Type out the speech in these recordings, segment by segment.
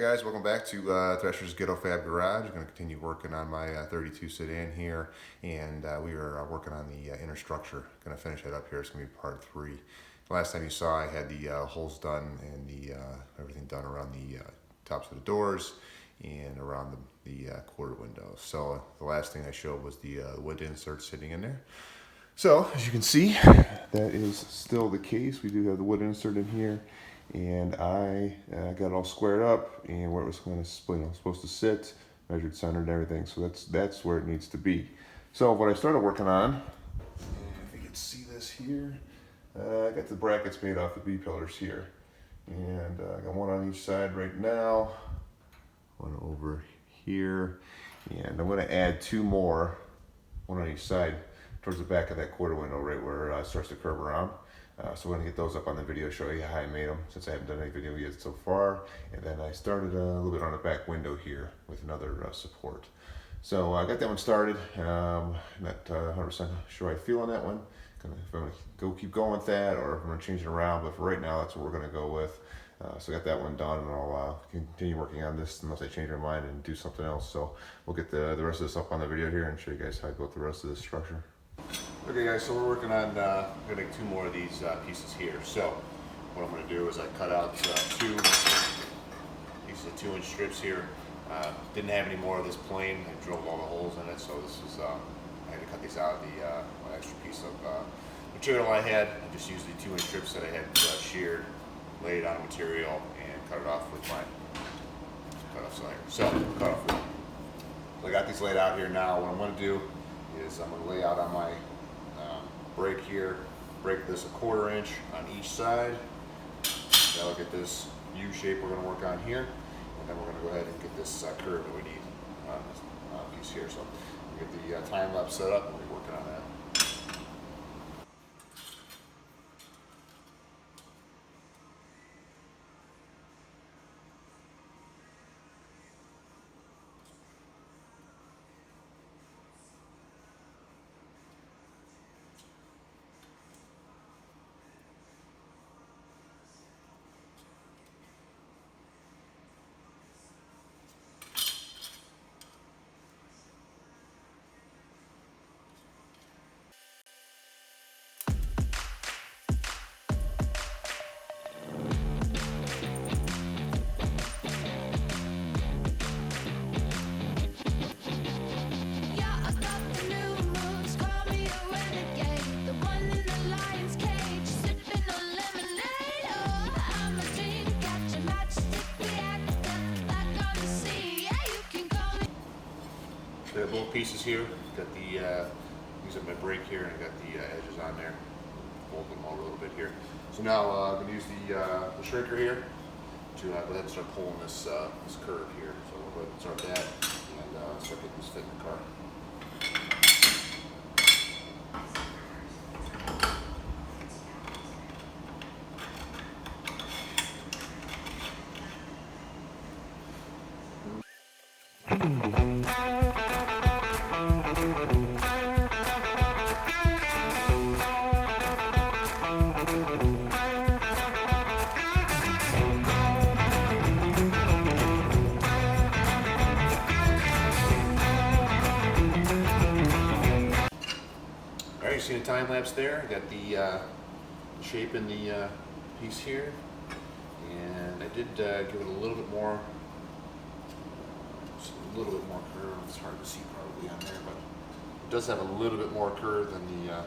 guys, welcome back to Thresher's Ghetto Fab Garage. I'm going to continue working on my 32 sedan here, and we are working on the inner structure. Going to finish it up here. It's going to be part 3. Last time you saw, I had the holes done and the everything done around the tops of the doors and around the quarter windows. So the last thing I showed was the wood insert sitting in there. So as you can see, that is still the case. We do have the wood insert in here. And I got it all squared up and where it was going to, supposed to sit, measured, centered, and everything. So that's where it needs to be. So what I started working on, if you can see this here, I got the brackets made off the B pillars here, and I got one on each side right now, one over here, and I'm going to add 2 more, one on each side, towards the back of that quarter window, right where it starts to curve around. So we're going to get those up on the video, show you how I made them, since I haven't done any video yet so far. And then I started a little bit on the back window here with another support. So I got that one started. Not 100% sure how I feel on that one. If I'm going to keep going with that, or if I'm going to change it around. But for right now, that's what we're going to go with. So I got that one done, and I'll continue working on this unless I change my mind and do something else. So we'll get the rest of this up on the video here and show you guys how I built the rest of this structure. Okay guys, so we're working on, I'm going to make 2 more of these pieces here. So what I'm going to do is I cut out 2 pieces of 2-inch strips here. Didn't have any more of this plane. I drilled all the holes in it, so this was, I had to cut these out of the extra piece of material I had. I just used the 2-inch strips that I had sheared, laid on material, and cut it off with my cut-off slider. So, cut-off wood. So I got these laid out here now. What I'm going to do is I'm going to lay out on my break here, break this 1/4 inch on each side. That'll get this U shape we're going to work on here, and then we're going to go ahead and get this curve that we need on this piece here. So we'll get the time lapse set up and we'll be working on that. The little pieces here, got the these are my brake here, and I got the edges on there. Fold them over a little bit here. So now I'm going to use the shrinker here to go ahead and start pulling this this curve here. So we'll go ahead and start that and start getting this fit in the car. You see the time lapse there. I got the shape in the piece here, and I did give it a little bit more curve. It's hard to see probably on there, but it does have a little bit more curve than the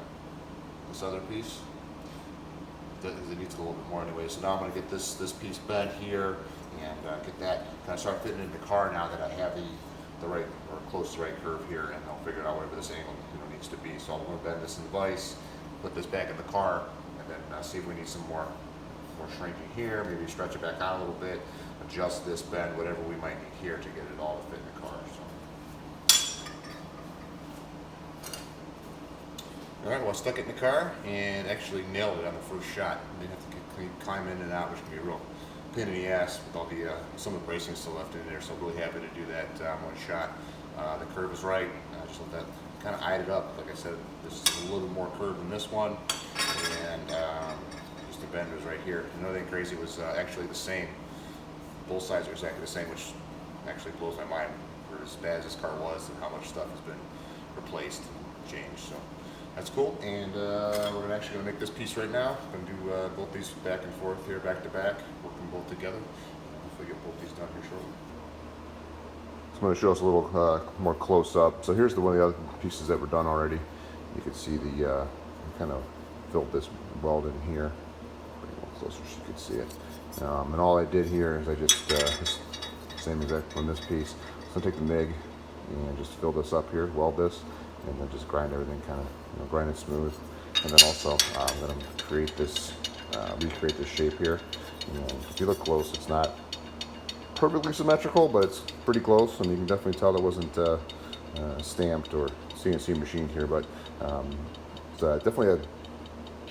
this other piece. It needs a little bit more anyway. So now I'm going to get this piece bent here and get that kind of start fitting in the car now that I have the right or close to the right curve here, and I'll figure out whatever this angle needs to be. So I'm going to bend this in the vise, put this back in the car, and then see if we need some more shrinking here. Maybe stretch it back out a little bit, adjust this bend, whatever we might need here to get it all to fit in the car. So. All right, well, I stuck it in the car and actually nailed it on the first shot. I didn't have to climb in and out, which can be a real pain in the ass with all the some of the bracing still left in there. So I'm really happy to do that one shot. The curve is right. I just let that kind of eyed it up. Like I said, this is a little bit more curved than this one, and just the bend was right here. Another thing crazy was actually the same both sides are exactly the same, which actually blows my mind for as bad as this car was and how much stuff has been replaced and changed. So that's cool. And we're actually going to make this piece right now. Going to do both these back and forth here, back to back, work them both together. Hopefully get both these done here shortly. So I'm going to show us a little more close up. So here's one of the other pieces that were done already. You can see the kind of filled this weld in here. Bring it a little closer so you can see it. And all I did here is I just same exact on this piece. So take the MIG and just fill this up here, weld this, and then just grind everything kind of, grind it smooth. And then also I'm going to create this, recreate this shape here. And if you look close, it's not perfectly symmetrical, but it's pretty close, and you can definitely tell that wasn't stamped or CNC machined here. But it's definitely a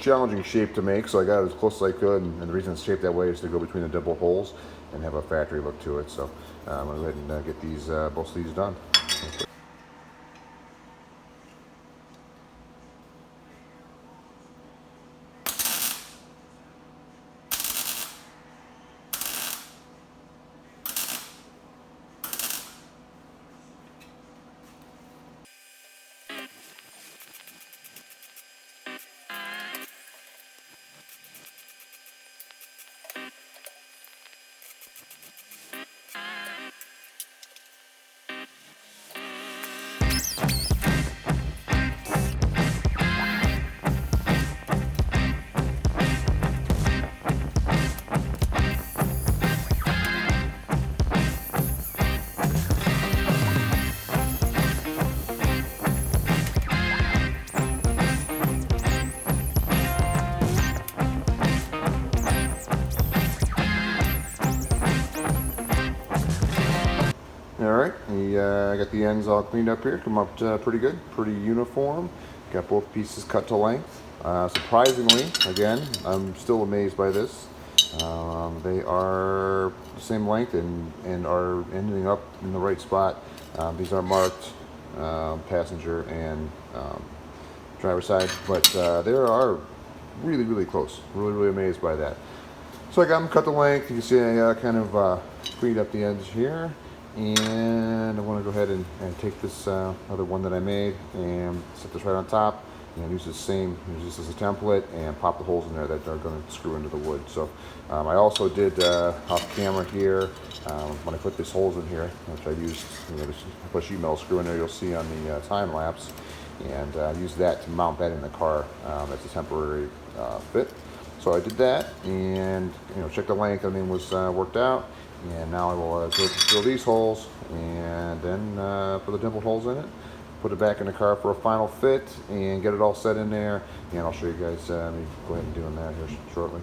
challenging shape to make, so I got it as close as I could, and the reason it's shaped that way is to go between the dimple holes and have a factory look to it. So I'm going to go ahead and get these both of these done. Alright, I got the ends all cleaned up here, come up pretty good, pretty uniform. Got both pieces cut to length. Surprisingly, again, I'm still amazed by this. They are the same length and are ending up in the right spot. These are marked passenger and driver side, but they are really, really close. Really, really amazed by that. So I got them cut to length. You can see I kind of cleaned up the edge here. And I want to go ahead and take this other one that I made and set this right on top and use this as a template and pop the holes in there that are going to screw into the wood. So I also did off camera here when I put these holes in here, which I used, I put sheet metal screw in there, you'll see on the time lapse, and use that to mount that in the car as a temporary fit. So I did that, and check the length, everything was worked out. And now I will drill these holes and then put the dimple holes in it, put it back in the car for a final fit and get it all set in there. And I'll show you guys me go ahead and doing that here shortly.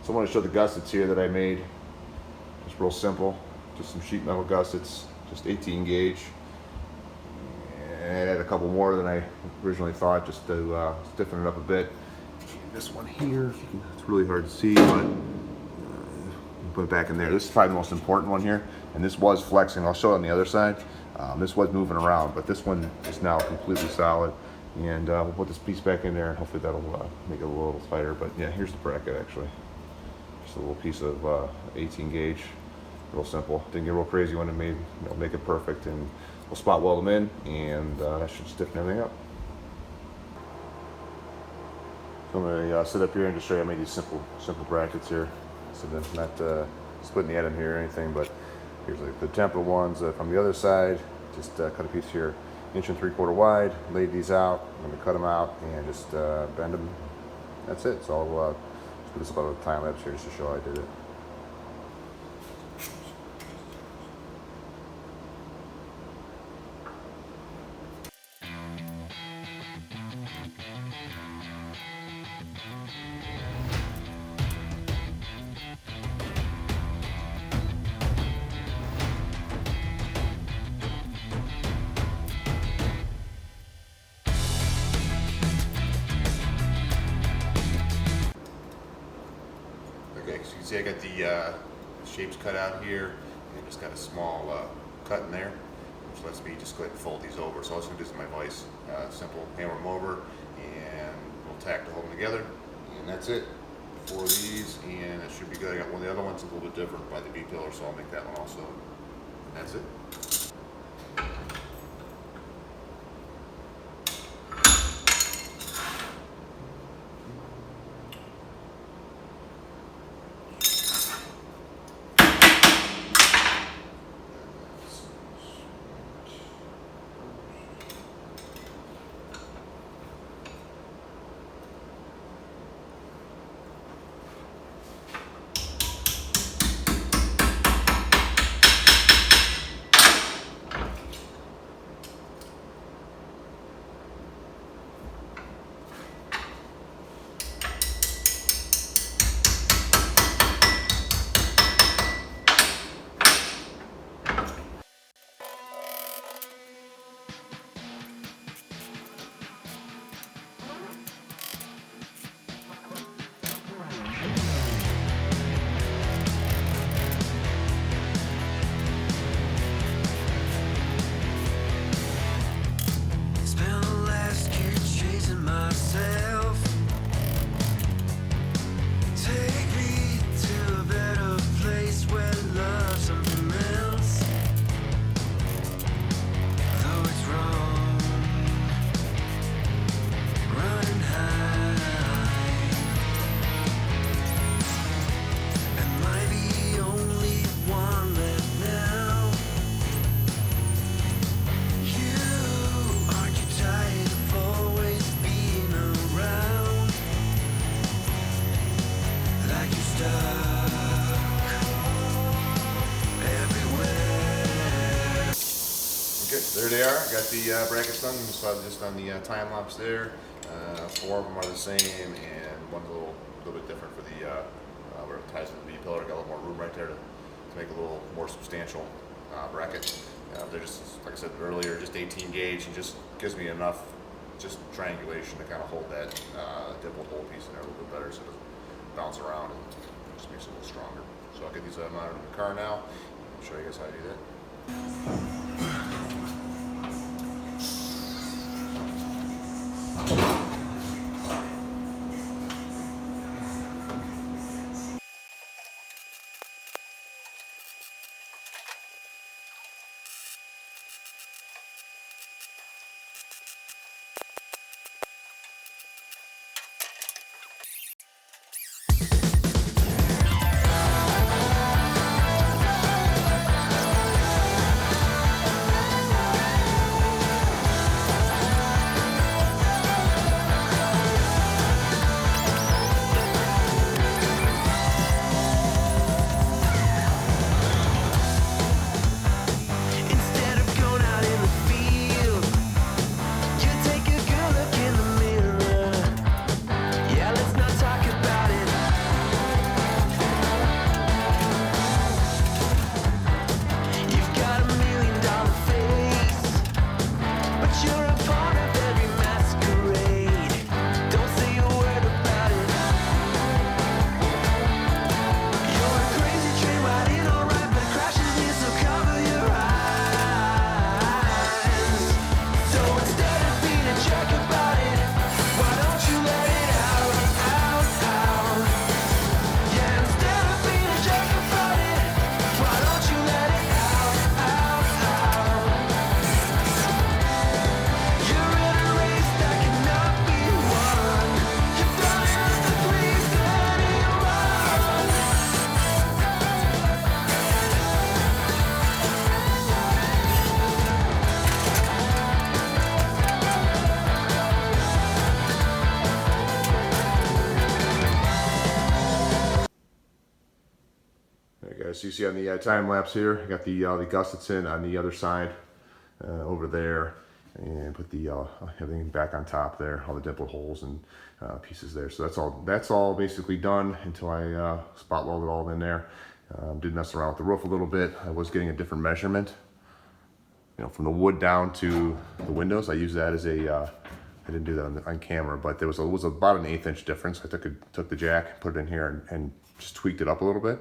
So I want to show the gussets here that I made. Just real simple, just some sheet metal gussets, just 18 gauge. And I had a couple more than I originally thought, just to stiffen it up a bit. This one here, it's really hard to see, but put it back in there. This is probably the most important one here, and this was flexing. I'll show it on the other side. This was moving around, but this one is now completely solid. And we'll put this piece back in there, and hopefully that'll make it a little tighter. But yeah, here's the bracket actually. Just a little piece of 18 gauge, real simple. Didn't get real crazy when it made, make it perfect, and we'll spot weld them in, and that should stiffen everything up. So I'm gonna sit up here and just show you I made these simple brackets here. So that's not splitting the atom here or anything, but here's like the template ones from the other side. Just cut a piece here 1 3/4 wide. Laid these out. I'm going to cut them out and just bend them. That's it. So I'll just put this up on a time lapse here just to show how I did it. Okay, so you can see I got the shapes cut out here, and just got a small cut in there, which lets me just go ahead and fold these over. So all I'm going to do is in my vise, simple hammer them over, and we'll tack to hold them together, and that's it for these, and it should be good. I got one of the other ones a little bit different by the B-pillar, so I'll make that one also. And that's it. There they are. Got the brackets done. You saw just on the time lapse there. 4 of them are the same, and one's a little bit different for the where it ties to the B-pillar. Got a little more room right there to make a little more substantial bracket. They're just, like I said earlier, just 18 gauge, and just gives me enough just triangulation to kind of hold that dimpled hole piece in there a little bit better, so it doesn't bounce around and just makes it a little stronger. So I'll get these mounted in the car now. I'll show you guys how to do that. Alright guys, so you see on the time lapse here, I got the gussets in on the other side over there, and put the everything back on top there, all the dimpled holes and pieces there. So that's all basically done until I spot welded all in there. Did mess around with the roof a little bit. I was getting a different measurement, you know, from the wood down to the windows. I used that as a I didn't do that on camera, but there was about an 1/8 inch difference. I took the jack, put it in here, and just tweaked it up a little bit.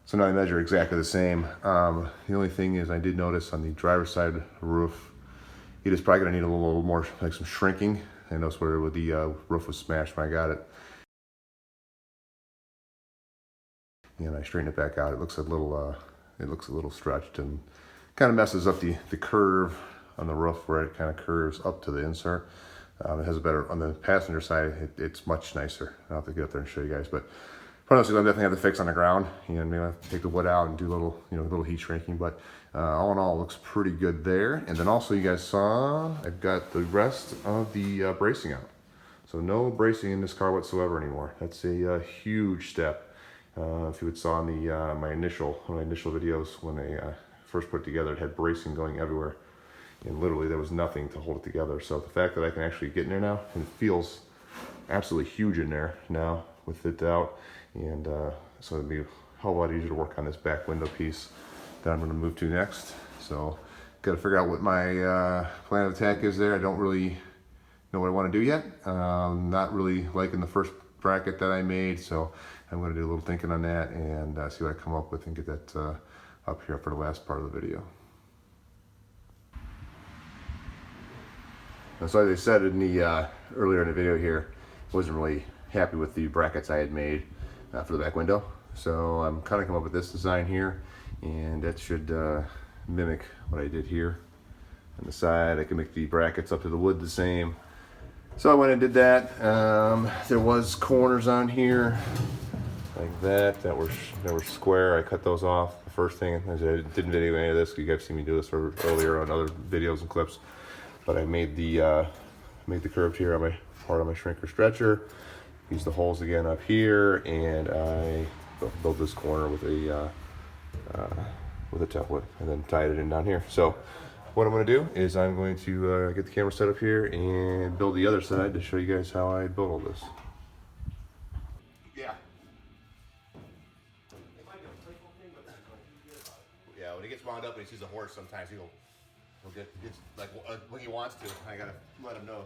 So now I measure exactly the same. The only thing is I did notice on the driver's side roof, it is probably gonna need a little more, like some shrinking. I noticed where the roof was smashed when I got it. And I straightened it back out. It looks a little stretched and kind of messes up the curve on the roof where it kind of curves up to the insert. It has a better, on the passenger side, it's much nicer. I'll have to get up there and show you guys, but honestly, I'll definitely have to fix on the ground. You know, maybe I have to take the wood out and do a little heat shrinking, but all in all, it looks pretty good there. And then also you guys saw, I've got the rest of the bracing out. So no bracing in this car whatsoever anymore. That's a huge step. If you would saw in the one of my initial videos when I first put it together, it had bracing going everywhere. And literally there was nothing to hold it together. So the fact that I can actually get in there now, and it feels absolutely huge in there now with it out. And so it'll be a whole lot easier to work on this back window piece that I'm going to move to next. So got to figure out what my plan of attack is there. I don't really know what I want to do yet. Not really liking the first bracket that I made, so I'm going to do a little thinking on that and see what I come up with and get that up here for the last part of the video. And so as I said in the earlier in the video here, I wasn't really happy with the brackets I had made for the back window. So I'm kind of come up with this design here, and that should mimic what I did here. On the side, I can make the brackets up to the wood the same. So I went and did that. There was corners on here like that were square. I cut those off. The first thing, as I didn't video any of this, you guys have seen me do this earlier on other videos and clips. But I made the curve here on my part of my shrinker stretcher. Use the holes again up here, and I built this corner with a template, and then tied it in down here. So what I'm going to do is I'm going to get the camera set up here and build the other side to show you guys how I built all this. Yeah. Yeah, when he gets wound up and he sees a horse, sometimes he'll get like when he wants to. I gotta let him know.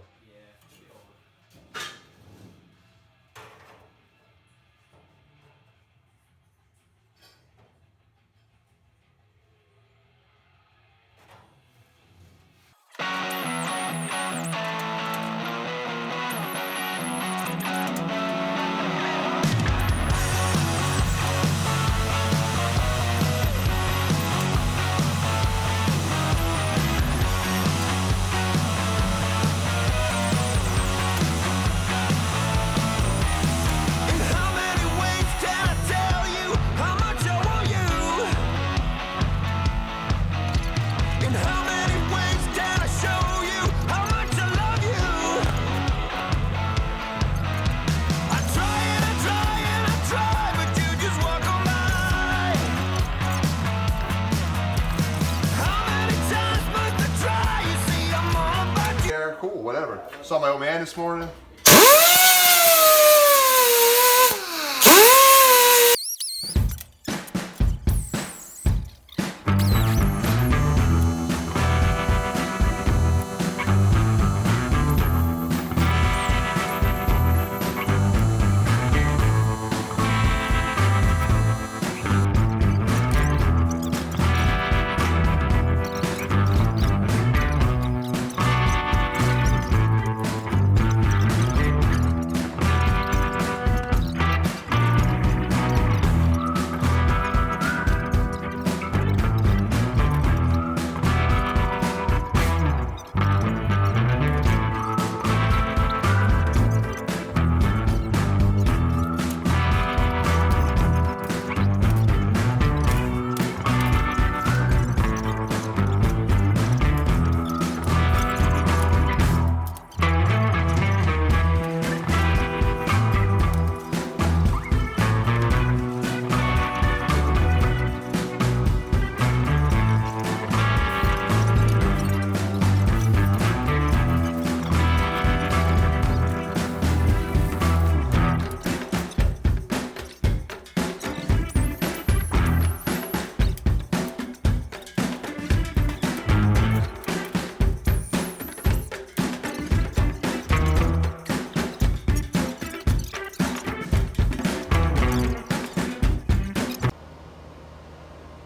Cool, whatever. Saw my old man this morning.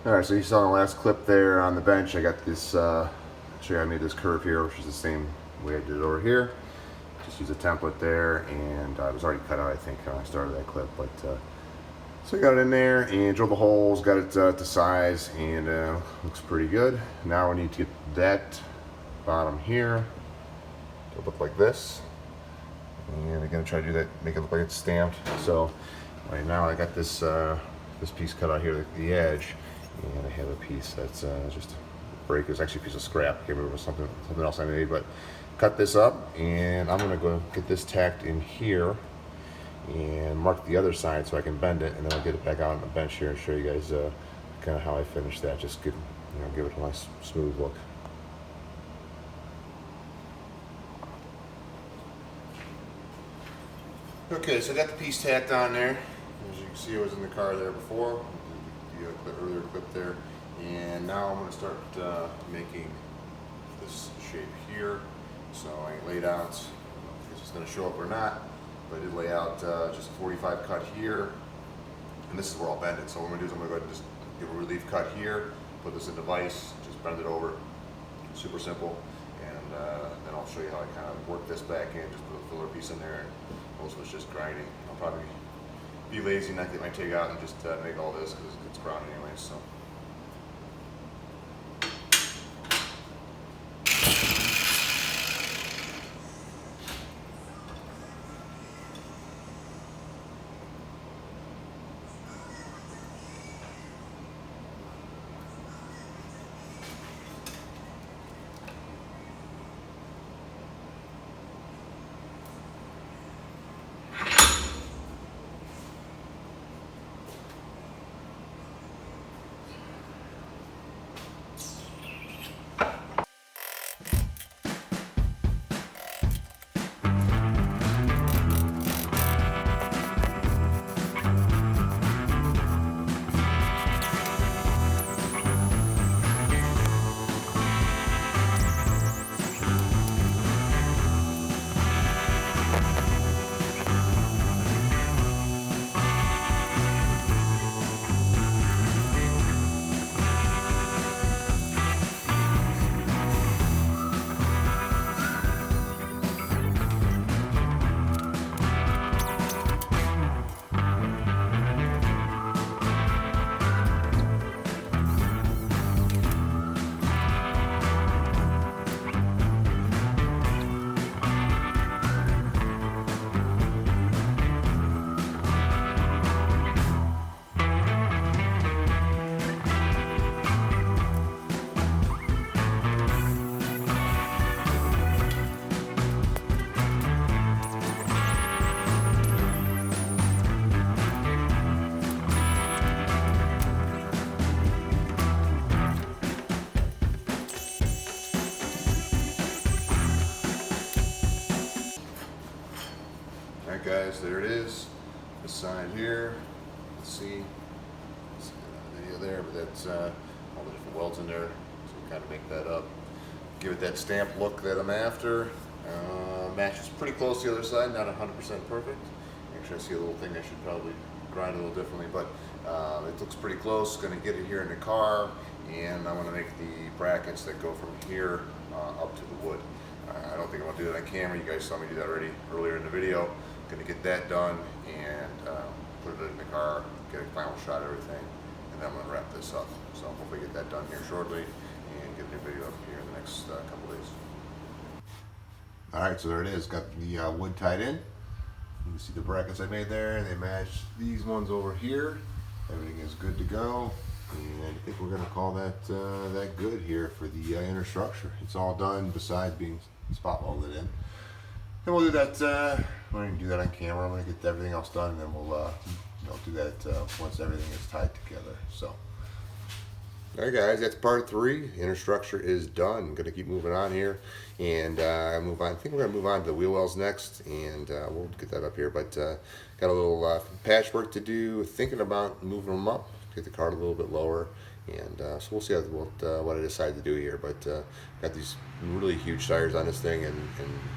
Alright, so you saw in the last clip there on the bench, I got this, show you I made this curve here, which is the same way I did it over here. Just use a template there, and it was already cut out, I think, when I started that clip. But so I got it in there and drilled the holes, got it to size, and looks pretty good. Now we need to get that bottom here to look like this. And I'm gonna try to do that, make it look like it's stamped. So right now I got this this piece cut out here, the edge, and I have a piece that's just a break. It's actually a piece of scrap. I can't remember something else I made, but cut this up, and I'm gonna go get this tacked in here and mark the other side so I can bend it, and then I'll get it back out on the bench here and show you guys kind of how I finish that. Just give it a nice smooth look. Okay, so I got the piece tacked on there. As you can see, it was in the car there before, the earlier clip there. And now I'm going to start making this shape here. So I laid out, I don't know if it's going to show up or not, but I did lay out just a 45 cut here. And this is where I'll bend it. So what I'm going to do is I'm going to go ahead and just give a relief cut here, put this in the vise, just bend it over. Super simple. And then I'll show you how I kind of work this back in, just put a filler piece in there. And most of it's just grinding. I'll probably be lazy and not get my TIG out and just make all this because it's ground anyway. So. Alright guys, there it is. This side here, let's see the video there, but that's all the different welds in there, so we kind of make that up. Give it that stamp look that I'm after. Matches pretty close to the other side, not 100% perfect. Actually, I see a little thing I should probably grind a little differently, but it looks pretty close. Going to get it here in the car, and I want to make the brackets that go from here up to the wood. I don't think I want to do that on camera. You guys saw me do that already earlier in the video. Going to get that done and put it in the car, get a final shot of everything, and then I'm going to wrap this up. So hopefully get that done here shortly and get a new video up here in the next couple days. Alright, so there it is. Got the wood tied in. You can see the brackets I made there. They match these ones over here. Everything is good to go. And I think we're going to call that that good here for the inner structure. It's all done besides being spot welded in. And we'll do that, we're going to do that on camera. I'm going to get everything else done, and then we'll do that once everything is tied together. So, alright guys, that's part 3. Inner structure is done. I'm going to keep moving on here, and move on. I think we're going to move on to the wheel wells next, and we'll get that up here. But got a little patchwork to do, thinking about moving them up, get the cart a little bit lower, and so we'll see what I decide to do here. But got these really huge tires on this thing, and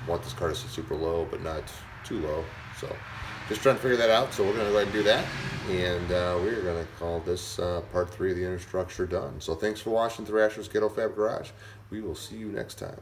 want this car to sit super low but not too low. So just trying to figure that out. So we're going to go ahead and do that, and we're going to call this part 3 of the inner structure done. So thanks for watching Thrasher's Ghetto Fab Garage. We will see you next time.